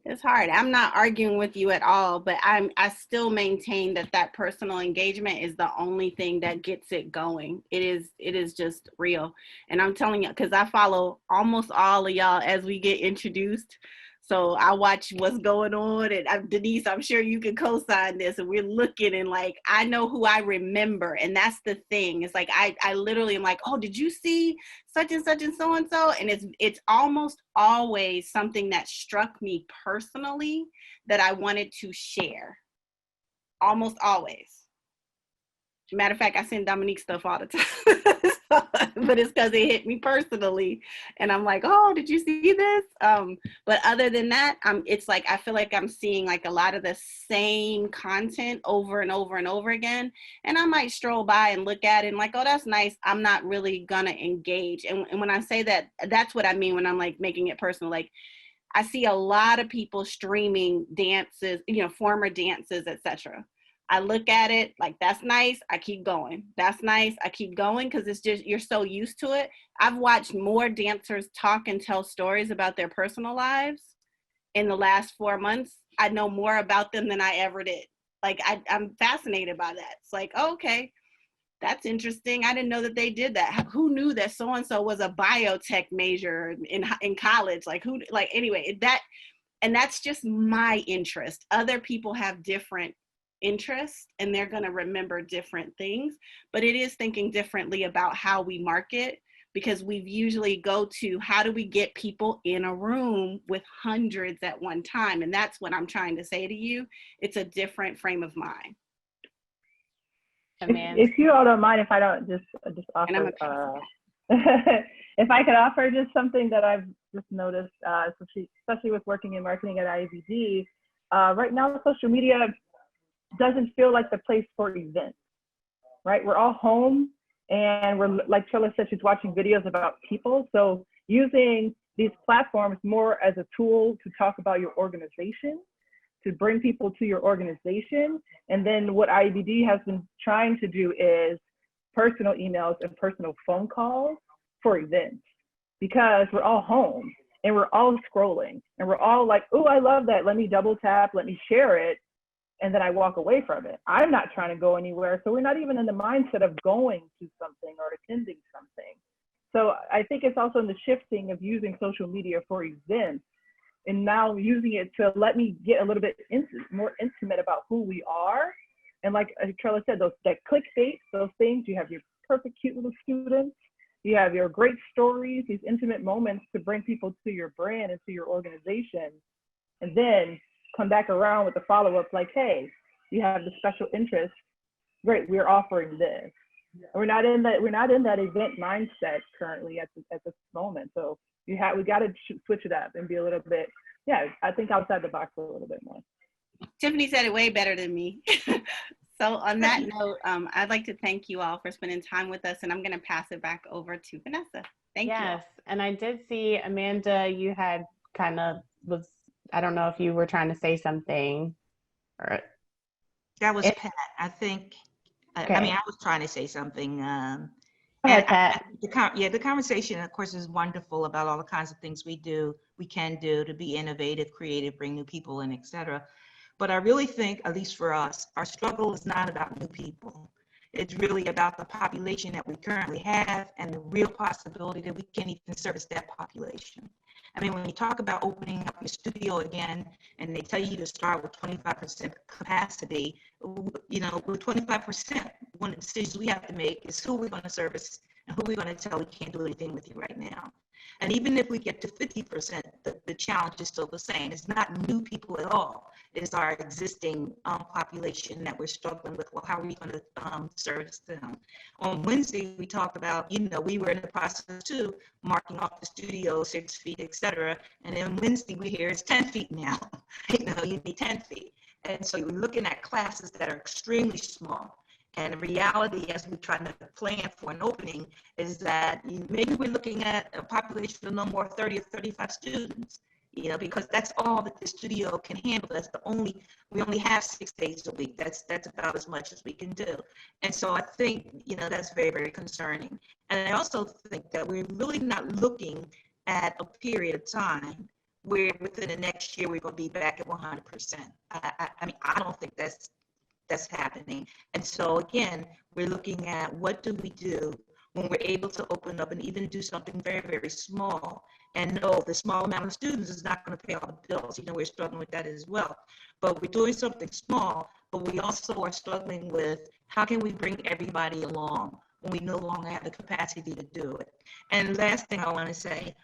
Speaker 2: It's hard. I'm not arguing with you at all, but I still maintain that personal engagement is the only thing that gets it going. It is just real. And I'm telling you, because I follow almost all of y'all as we get introduced. So I watch what's going on, and Denise, I'm sure you can co-sign this, and we're looking and like, I know who I remember. And that's the thing. It's like, I literally am like, oh, did you see such and such and so-and-so? And it's almost always something that struck me personally that I wanted to share. Almost always. Matter of fact, I send Dominique stuff all the time, but it's because it hit me personally, and I'm like, "Oh, did you see this?" But other than that, it's like I feel like I'm seeing like a lot of the same content over and over and over again, and I might stroll by and look at it and like, "Oh, that's nice." I'm not really gonna engage, and when I say that, that's what I mean when I'm like making it personal. Like, I see a lot of people streaming dances, you know, former dances, etc. I look at it like, that's nice, I keep going. That's nice, I keep going, because it's just, you're so used to it. I've watched more dancers talk and tell stories about their personal lives in the last 4 months. I know more about them than I ever did. Like, I'm fascinated by that. It's like, oh, okay, that's interesting. I didn't know that they did that. Who knew that so-and-so was a biotech major in college? Like, who, like, anyway, and that's just my interest. Other people have different interests, and they're going to remember different things, but it is thinking differently about how we market, because we usually go to how do we get people in a room with hundreds at one time. And that's what I'm trying to say to you. It's a different frame of mind.
Speaker 1: If you all don't mind, if I don't just offer, if I could offer just something that I've just noticed, especially with working in marketing at IABD, right now social media doesn't feel like the place for events, right? We're all home, and we're, like Trilla said, she's watching videos about people. So using these platforms more as a tool to talk about your organization, to bring people to your organization. And then what IABD has been trying to do is personal emails and personal phone calls for events, because we're all home and we're all scrolling and we're all like, oh, I love that. Let me double tap, let me share it. And then I walk away from it. I'm not trying to go anywhere. So we're not even in the mindset of going to something or attending something. So I think it's also in the shifting of using social media for events
Speaker 9: and now using it to let me get a little bit more intimate about who we are. And like Trella said, that click dates, those things, you have your perfect cute little students, you have your great stories, these intimate moments to bring people to your brand and to your organization, and then come back around with the follow-up like, hey, you have the special interest, great, we're offering this. We're not in that event mindset currently at this moment. So we got to switch it up and be a little bit, I think outside the box a little bit more.
Speaker 2: Tiffany said it way better than me. So on that note, I'd like to thank you all for spending time with us, and I'm going to pass it back over to Vanessa. Thank you.
Speaker 8: Yes, and I did see, Amanda, you had I don't know if you were trying to say something. Or
Speaker 10: that was Pat, I think. Okay. I mean, I was trying to say something.
Speaker 8: Go ahead, Pat.
Speaker 10: The conversation, of course, is wonderful about all the kinds of things we can do to be innovative, creative, bring new people in, et cetera. But I really think, at least for us, our struggle is not about new people. It's really about the population that we currently have and the real possibility that we can even service that population. I mean, when you talk about opening up your studio again, and they tell you to start with 25% capacity, with 25%, one of the decisions we have to make is who we're going to service and who we're going to tell we can't do anything with you right now. And even if we get to 50%, the challenge is still the same. It's not new people at all. It's our existing population that we're struggling with. Well, how are we going to service them? On Wednesday, we talked about, we were in the process too, marking off the studio 6 feet, et cetera. And then Wednesday, we hear it's 10 feet now. You need 10 feet. And so you're looking at classes that are extremely small. And the reality, as we try to plan for an opening, is that maybe we're looking at a population of no more 30 or 35 students, because that's all that the studio can handle. We only have 6 days a week. That's about as much as we can do. And so I think, that's very, very concerning. And I also think that we're really not looking at a period of time where within the next year we're going to be back at 100%. I mean, I don't think that's happening. And so again, we're looking at what do we do when we're able to open up and even do something very, very small, and know the small amount of students is not going to pay all the bills. We're struggling with that as well. But we're doing something small, but we also are struggling with how can we bring everybody along when we no longer have the capacity to do it. And last thing I want to say,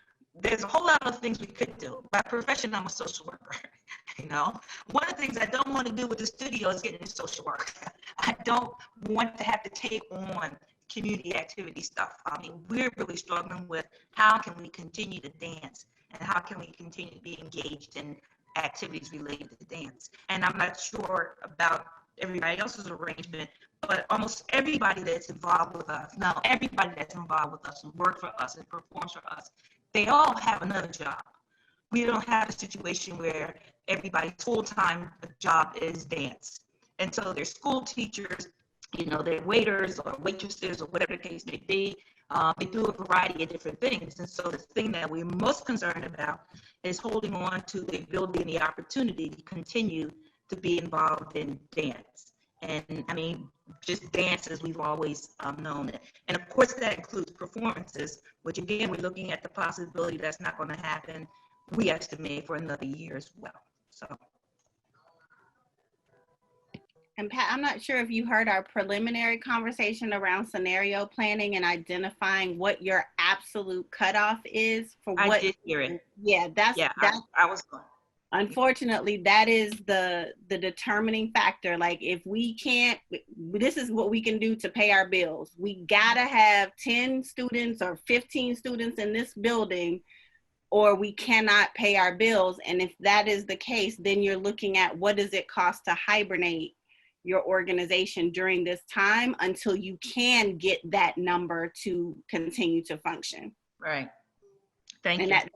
Speaker 10: there's a whole lot of things we could do. By profession, I'm a social worker. One of the things I don't want to do with the studio is get into social work. I don't want to have to take on community activity stuff. I mean, we're really struggling with how can we continue to dance and how can we continue to be engaged in activities related to dance. And I'm not sure about everybody else's arrangement, but almost everybody that's involved with us, and work for us and performs for us, they all have another job. We don't have a situation where everybody's full-time job is dance. And so they're school teachers, they're waiters or waitresses or whatever the case may be. They do a variety of different things. And so the thing that we're most concerned about is holding on to the ability and the opportunity to continue to be involved in dance. And I mean, just dance as we've always known it. And of course, that includes performances, which again, we're looking at the possibility that's not going to happen, we estimate, for another year as well. So.
Speaker 2: And Pat, I'm not sure if you heard our preliminary conversation around scenario planning and identifying what your absolute cutoff is for what.
Speaker 10: I did hear it.
Speaker 2: Yeah,
Speaker 10: I was going.
Speaker 2: Unfortunately, that is the determining factor. Like, if we can't, this is what we can do to pay our bills. We gotta have 10 students or 15 students in this building, or we cannot pay our bills. And if that is the case, then you're looking at what does it cost to hibernate your organization during this time until you can get that number to continue to function.
Speaker 10: Right. Thank you.
Speaker 2: And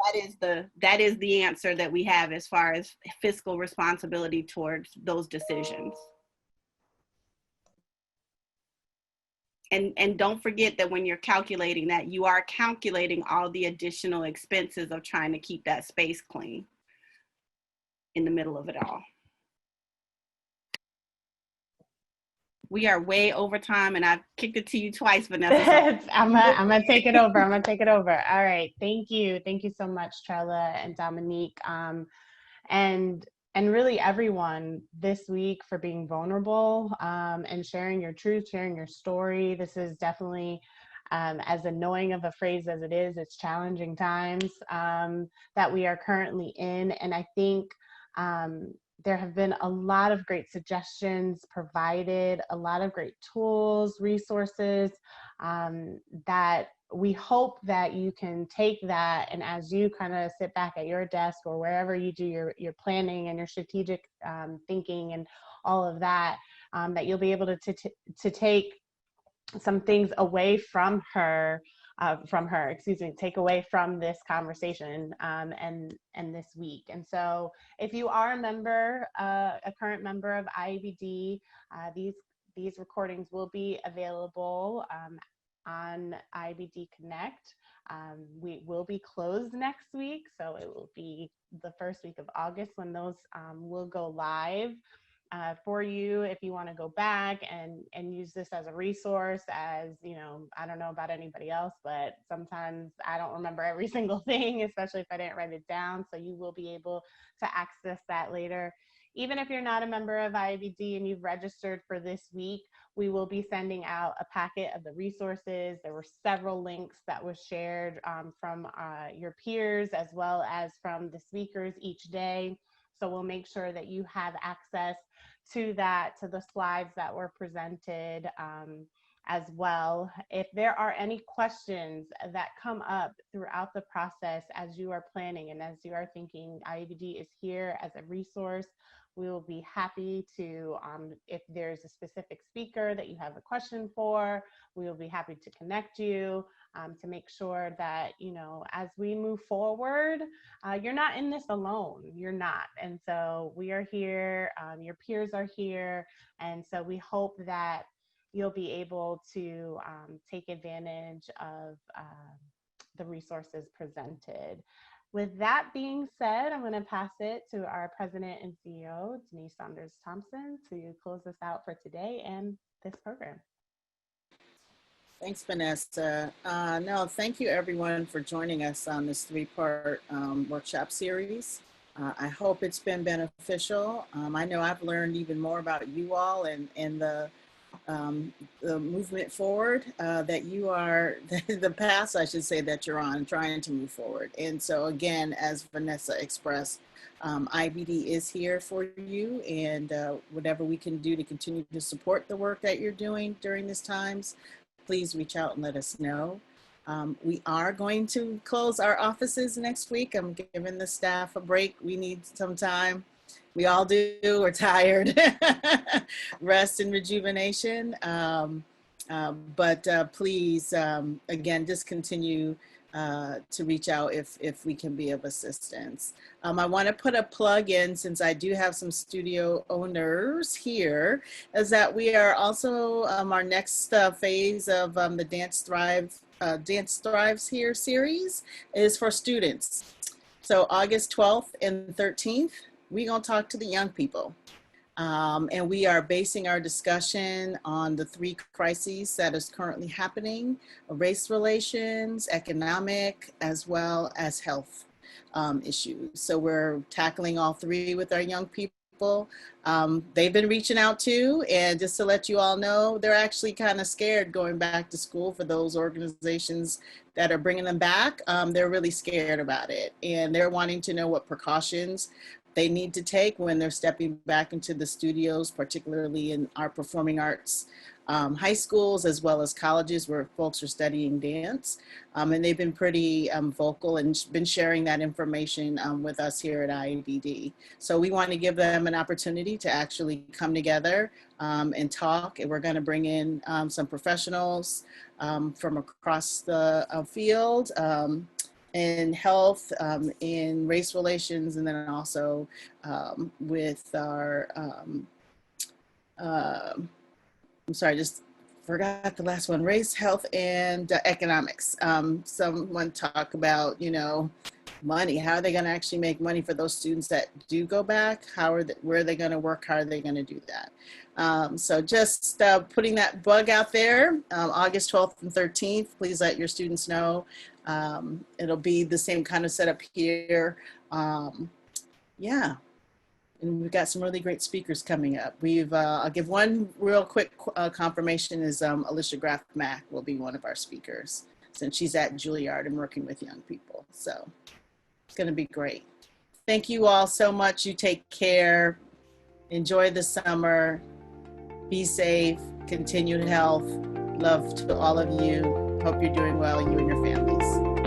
Speaker 2: that is the answer that we have as far as fiscal responsibility towards those decisions. And don't forget that when you're calculating that, you are calculating all the additional expenses of trying to keep that space clean in the middle of it all. We are way over time, and I've kicked it to you twice, Vanessa. So.
Speaker 8: I'm gonna take it over. I'm gonna take it over. All right. Thank you. Thank you so much, Trella and Dominique. And really everyone this week for being vulnerable and sharing your truth, sharing your story. This is definitely, as annoying of a phrase as it is, it's challenging times that we are currently in. And I think there have been a lot of great suggestions provided, a lot of great tools, resources that we hope that you can take that, and as you kind of sit back at your desk or wherever you do your planning and your strategic thinking and all of that, that you'll be able to take some things away from her, take away from this conversation and this week. And so if you are a member, a current member of IABD, these recordings will be available on IABD Connect. We will be closed next week, so it will be the first week of August when those will go live. For you, if you want to go back and use this as a resource, as you know, I don't know about anybody else, but sometimes I don't remember every single thing, especially if I didn't write it down. So you will be able to access that later. Even if you're not a member of IABD and you've registered for this week, we will be sending out a packet of the resources. There were several links that was shared from your peers as well as from the speakers each day. So we'll make sure that you have access to that, to the slides that were presented as well. If there are any questions that come up throughout the process as you are planning and as you are thinking, IABD is here as a resource. We will be happy to, if there's a specific speaker that you have a question for, we will be happy to connect you to make sure that, you know, as we move forward, you're not in this alone. You're not. And so we are here, your peers are here. And so we hope that you'll be able to take advantage of the resources presented. With that being said, I'm going to pass it to our President and CEO, Denise Saunders Thompson, to close us out for today and this program.
Speaker 6: Thanks, Vanessa. No, thank you everyone for joining us on this three-part workshop series. I hope it's been beneficial. I know I've learned even more about you all and the movement forward that you are, the path, I should say, that you're on, trying to move forward. And so again, as Vanessa expressed, IBD is here for you, and whatever we can do to continue to support the work that you're doing during these times, please reach out and let us know. We are going to close our offices next week. I'm giving the staff a break. We need some time. We all do. We're tired. Rest and rejuvenation. But please, again, just continue to reach out if we can be of assistance. I want to put a plug in, since I do have some studio owners here, is that we are also our next phase of the Dance Thrives Here series is for students. So August 12th and 13th, we're going to talk to the young people. And we are basing our discussion on the three crises that is currently happening: race relations, economic, as well as health issues. So we're tackling all three with our young people. They've been reaching out too, and just to let you all know, they're actually kind of scared going back to school. For those organizations that are bringing them back, they're really scared about it, and they're wanting to know what precautions they need to take when they're stepping back into the studios, particularly in our performing arts high schools as well as colleges where folks are studying dance. And they've been pretty vocal and been sharing that information with us here at IABD. So we want to give them an opportunity to actually come together and talk. And we're going to bring in some professionals from across the field, in health, in race relations, and then also with our, I'm sorry, just forgot the last one, race, health, and economics. Someone talk about, you know, money. How are they going to actually make money for those students that do go back? Where are they going to work? How are they going to do that? So just putting that bug out there, August 12th and 13th, please let your students know. It'll be the same kind of setup here. Yeah. And we've got some really great speakers coming up. I'll give one real quick confirmation is Alicia Graff Mack will be one of our speakers since she's at Juilliard and working with young people. So it's going to be great. Thank you all so much. You take care. Enjoy the summer. Be safe. Continued health. Love to all of you. Hope you're doing well, you and your families.